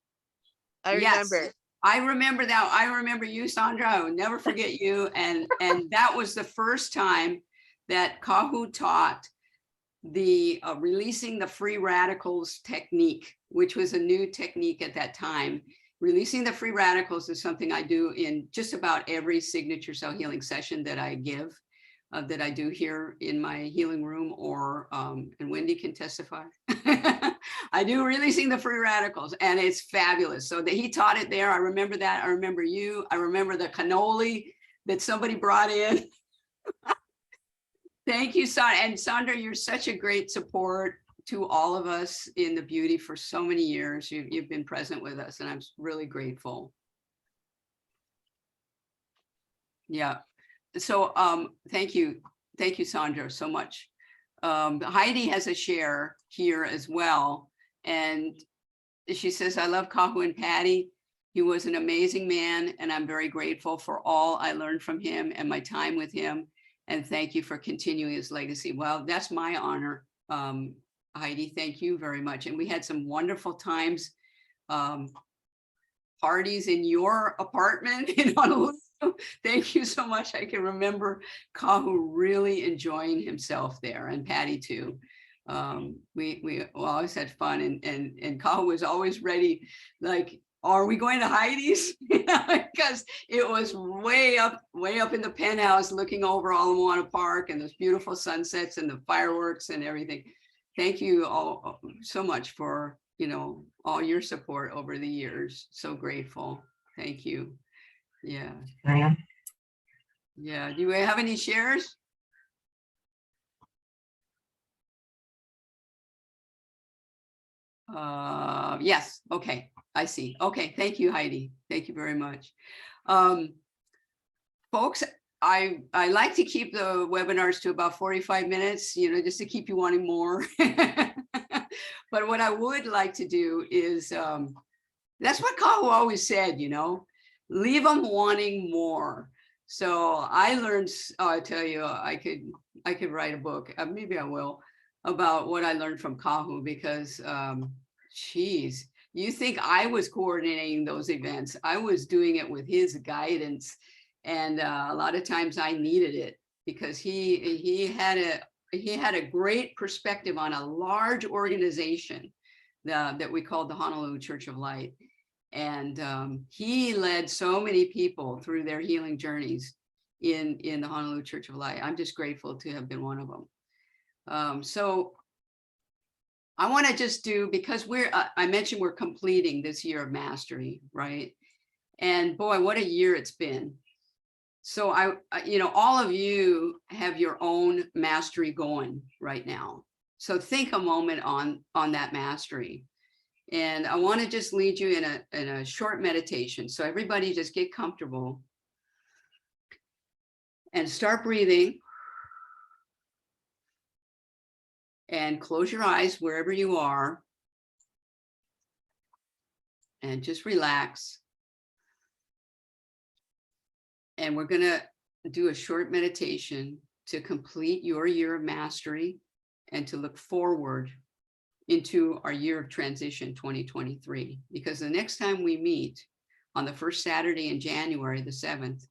I remember. Yes, I remember that. I remember you, Sandra. I will never forget you. And that was the first time that Kahu taught the releasing the free radicals technique, which was a new technique at that time. Releasing the free radicals is something I do in just about every signature cell healing session that I give, that I do here in my healing room, or and Wendy can testify. I do releasing the free radicals, and it's fabulous. So that he taught it there. I remember that. I remember you. I remember the cannoli that somebody brought in. Thank you, Sandra. And Sandra, you're such a great support to all of us in the beauty for so many years. You've been present with us, and I'm really grateful. Yeah. So thank you, Sandra, so much. Heidi has a share here as well, and she says, I love Kahu and Patty. He was an amazing man, and I'm very grateful for all I learned from him and my time with him. And thank you for continuing his legacy. Well, that's my honor, Heidi. Thank you very much. And we had some wonderful times, parties in your apartment in Honolulu. Thank you so much. I can remember Kahu really enjoying himself there, and Patty too. We always had fun, and Kahu was always ready, like, are we going to Heidi's? Because it was way up in the penthouse looking over Ala Moana Park and those beautiful sunsets and the fireworks and everything. Thank you all so much for, you know, all your support over the years. So grateful. Thank you. Yeah. Yeah. Do we have any shares? Yes. Okay. I see. Okay. Thank you, Heidi. Thank you very much. Folks, I like to keep the webinars to about 45 minutes, you know, just to keep you wanting more. But what I would like to do is, that's what Kahu always said, you know, leave them wanting more. So I learned, I tell you, I could write a book, maybe I will, about what I learned from Kahu, because geez, you think I was coordinating those events. I was doing it with his guidance. And a lot of times I needed it, because he had a great perspective on a large organization that we called the Honolulu Church of Light. And he led so many people through their healing journeys in the Honolulu Church of Light. I'm just grateful to have been one of them. So I want to just do, because I mentioned we're completing this year of mastery, right? And boy, what a year it's been. So all of you have your own mastery going right now. So think a moment on that mastery. And I want to just lead you in a short meditation. So everybody just get comfortable and start breathing. And close your eyes wherever you are. And just relax. And we're going to do a short meditation to complete your year of mastery and to look forward into our year of transition 2023. Because the next time we meet on the first Saturday in January, the 7th,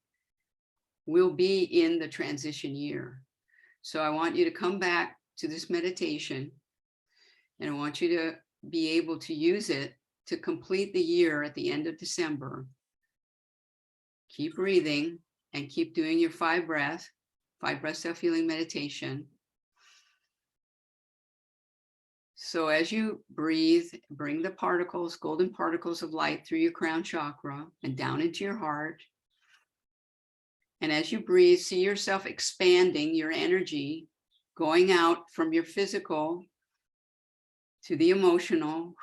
we'll be in the transition year. So I want you to come back to this meditation, and I want you to be able to use it to complete the year at the end of December. Keep breathing and keep doing your 5 breath self-healing meditation. So as you breathe, bring the particles, golden particles of light through your crown chakra and down into your heart. And as you breathe, see yourself expanding your energy, going out from your physical to the emotional,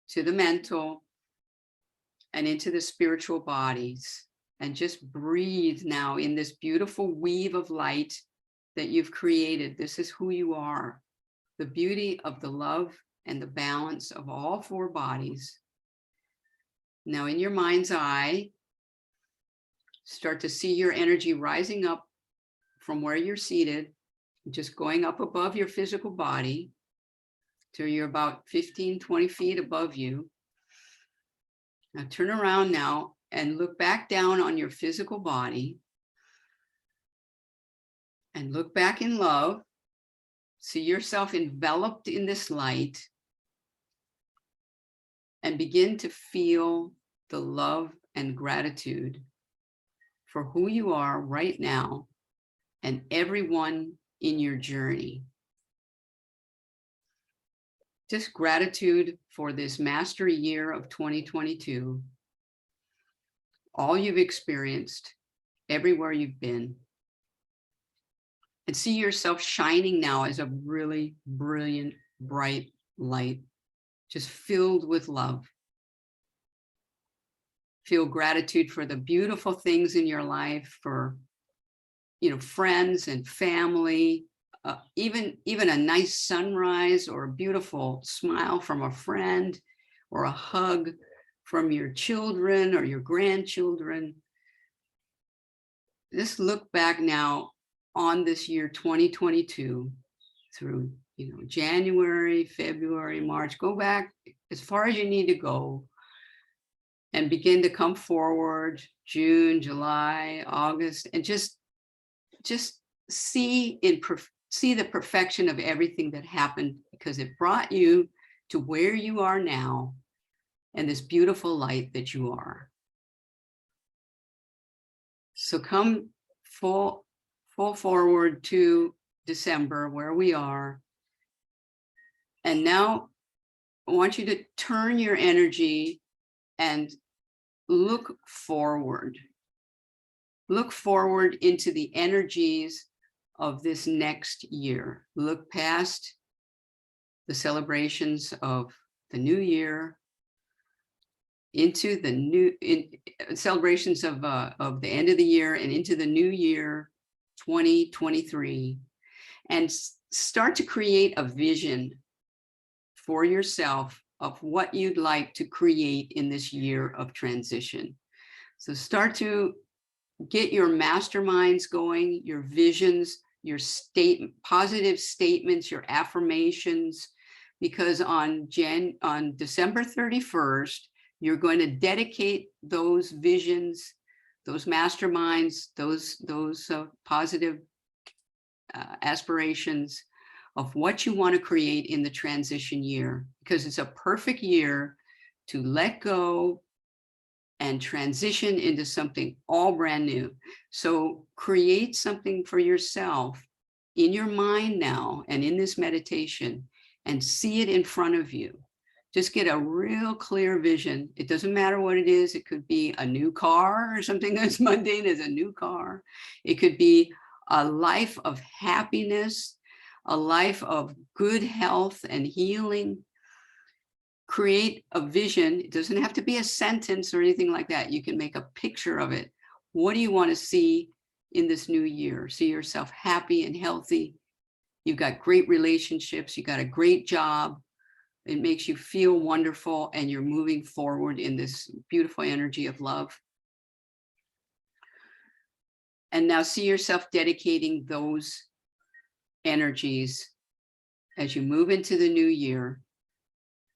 to the mental, and into the spiritual bodies. And just breathe now in this beautiful weave of light that you've created. This is who you are. The beauty of the love and the balance of all 4 bodies. Now in your mind's eye, start to see your energy rising up from where you're seated, just going up above your physical body till you're about 15, 20 feet above you. Now turn around now and look back down on your physical body and look back in love. See yourself enveloped in this light and begin to feel the love and gratitude for who you are right now and everyone in your journey. Just gratitude for this mastery year of 2022, all you've experienced, everywhere you've been. And see yourself shining now as a really brilliant, bright light, just filled with love. Feel gratitude for the beautiful things in your life, for friends and family, even a nice sunrise or a beautiful smile from a friend or a hug from your children or your grandchildren. Just look back now on this year 2022 through January, February, March. Go back as far as you need to go and begin to come forward, June, July, August, and just see the perfection of everything that happened, because it brought you to where you are now and this beautiful light that you are. So come full forward to December, where we are. And now I want you to turn your energy and look forward. Look forward into the energies of this next year. Look past the celebrations of the new year into the celebrations of the end of the year and into the new year 2023, and start to create a vision for yourself of what you'd like to create in this year of transition. So start to get your masterminds going, your visions, your positive statements, your affirmations, because on December 31st, you're going to dedicate those visions, those masterminds, those positive aspirations of what you want to create in the transition year, because it's a perfect year to let go and transition into something all brand new. So create something for yourself in your mind now and in this meditation, and see it in front of you. Just get a real clear vision. It doesn't matter what it is. It could be a new car or something as mundane as a new car. It could be a life of happiness, a life of good health and healing. Create a vision. It doesn't have to be a sentence or anything like that. You can make a picture of it. What do you want to see in this new year? See yourself happy and healthy. You've got great relationships. You got a great job. It makes you feel wonderful, and you're moving forward in this beautiful energy of love. And now see yourself dedicating those energies as you move into the new year,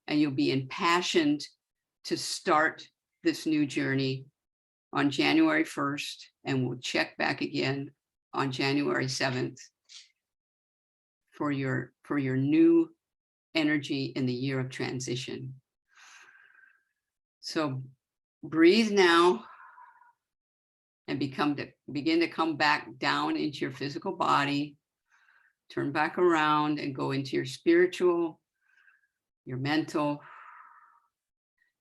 and you'll be impassioned to start this new journey on January 1st, and we'll check back again on January 7th for your new energy in the year of transition. So breathe now and begin to come back down into your physical body, turn back around and go into your spiritual, your mental,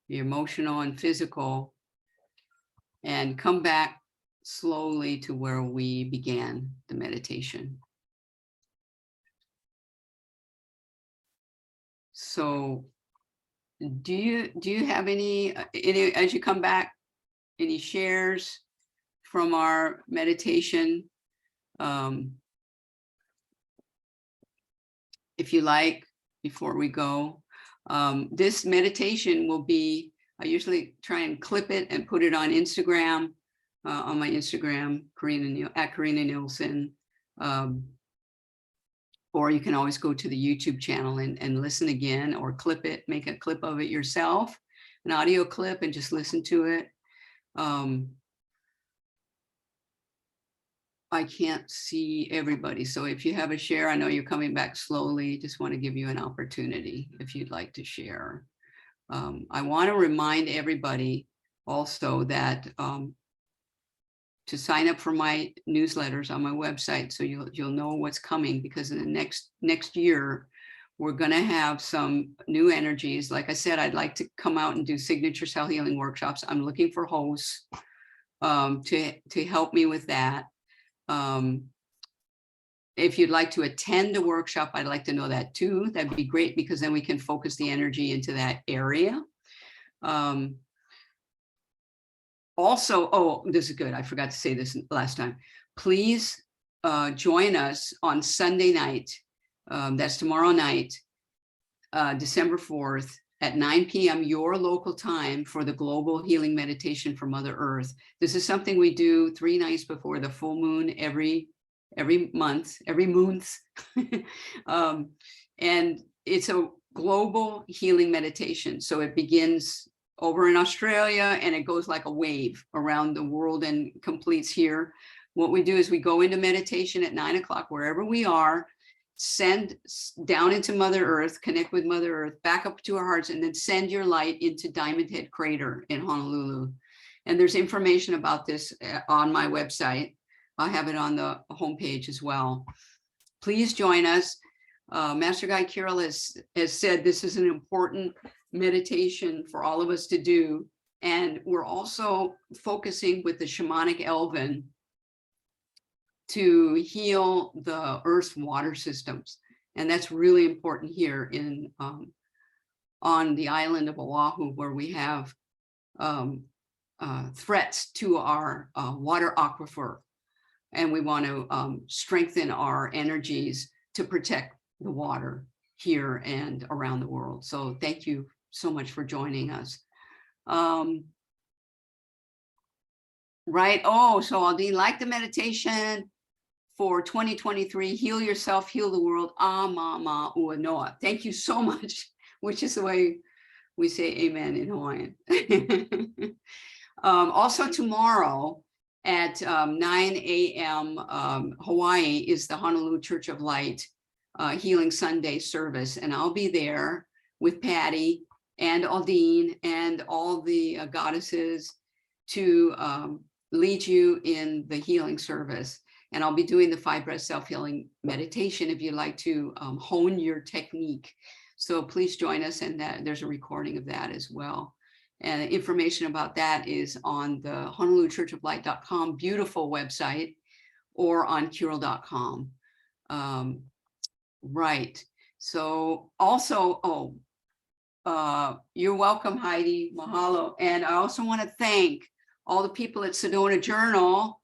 your emotional and physical, and come back slowly to where we began the meditation. So do you have any, as you come back, any shares from our meditation? If you like, before we go, this meditation will be, I usually try and clip it and put it on Instagram, on my Instagram, at Karinna Nielsen. Or you can always go to the YouTube channel and listen again, or clip it, make a clip of it yourself, an audio clip, and just listen to it. I can't see everybody. So if you have a share, I know you're coming back slowly, just want to give you an opportunity if you'd like to share. I want to remind everybody also that to sign up for my newsletters on my website, so you'll know what's coming, because in the next year, we're going to have some new energies. Like I said, I'd like to come out and do signature cell healing workshops. I'm looking for hosts to help me with that. If you'd like to attend a workshop, I'd like to know that too. That'd be great, because then we can focus the energy into that area. Also, oh, this is good. I forgot to say this last time. Please join us on Sunday night. That's tomorrow night, December 4th at 9 p.m. your local time, for the global healing meditation for Mother Earth. This is something we do 3 nights before the full moon every month. And it's a global healing meditation. So it begins over in Australia, and it goes like a wave around the world and completes here. What we do is we go into meditation at 9 o'clock, wherever we are, send down into Mother Earth, connect with Mother Earth, back up to our hearts, and then send your light into Diamond Head Crater in Honolulu. And there's information about this on my website. I have it on the homepage as well. Please join us. Master Guide Kirael has said this is an important meditation for all of us to do. And we're also focusing with the shamanic Elven to heal the Earth's water systems. And that's really important here in on the island of Oahu, where we have threats to our water aquifer. And we want to strengthen our energies to protect the water here and around the world. So thank you so much for joining us. Right. Oh, so Aldine, like the meditation for 2023, heal yourself, heal the world. Mama ua noa. Thank you so much, which is the way we say amen in Hawaiian. Also tomorrow at 9 a.m. Hawaii is the Honolulu Church of Light Healing Sunday service. And I'll be there with Patty and Aldine and all the goddesses to lead you in the healing service. And I'll be doing the 5 breath self-healing meditation if you'd like to hone your technique. So please join us, and that there's a recording of that as well. And information about that is on the Honolulu Church of Light.com beautiful website, or on Kirael.com. Right. So also, you're welcome, Heidi. Mahalo. And I also want to thank all the people at Sedona Journal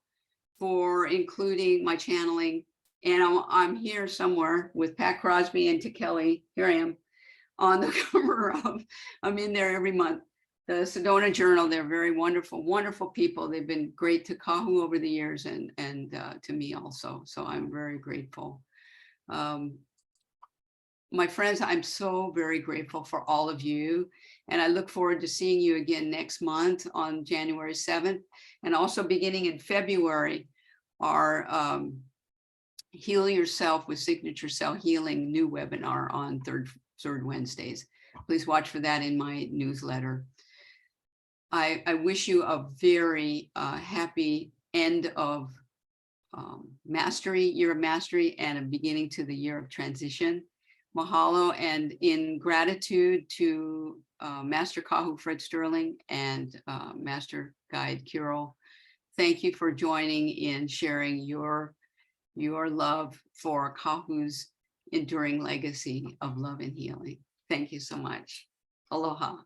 for including my channeling. And I'm here somewhere with Pat Crosby and Kelly. Here I am on the cover of, I'm in there every month. The Sedona Journal, they're very wonderful, wonderful people. They've been great to Kahu over the years, and to me also. So I'm very grateful. My friends, I'm so very grateful for all of you. And I look forward to seeing you again next month on January 7th. And also beginning in February, our Heal Yourself with Signature Cell Healing new webinar on third Wednesdays. Please watch for that in my newsletter. I wish you a very happy end of year of mastery, and a beginning to the year of transition. Mahalo, and in gratitude to Master Kahu Fred Sterling and Master Guide Kirael. Thank you for joining in sharing your love for Kahu's enduring legacy of love and healing. Thank you so much. Aloha.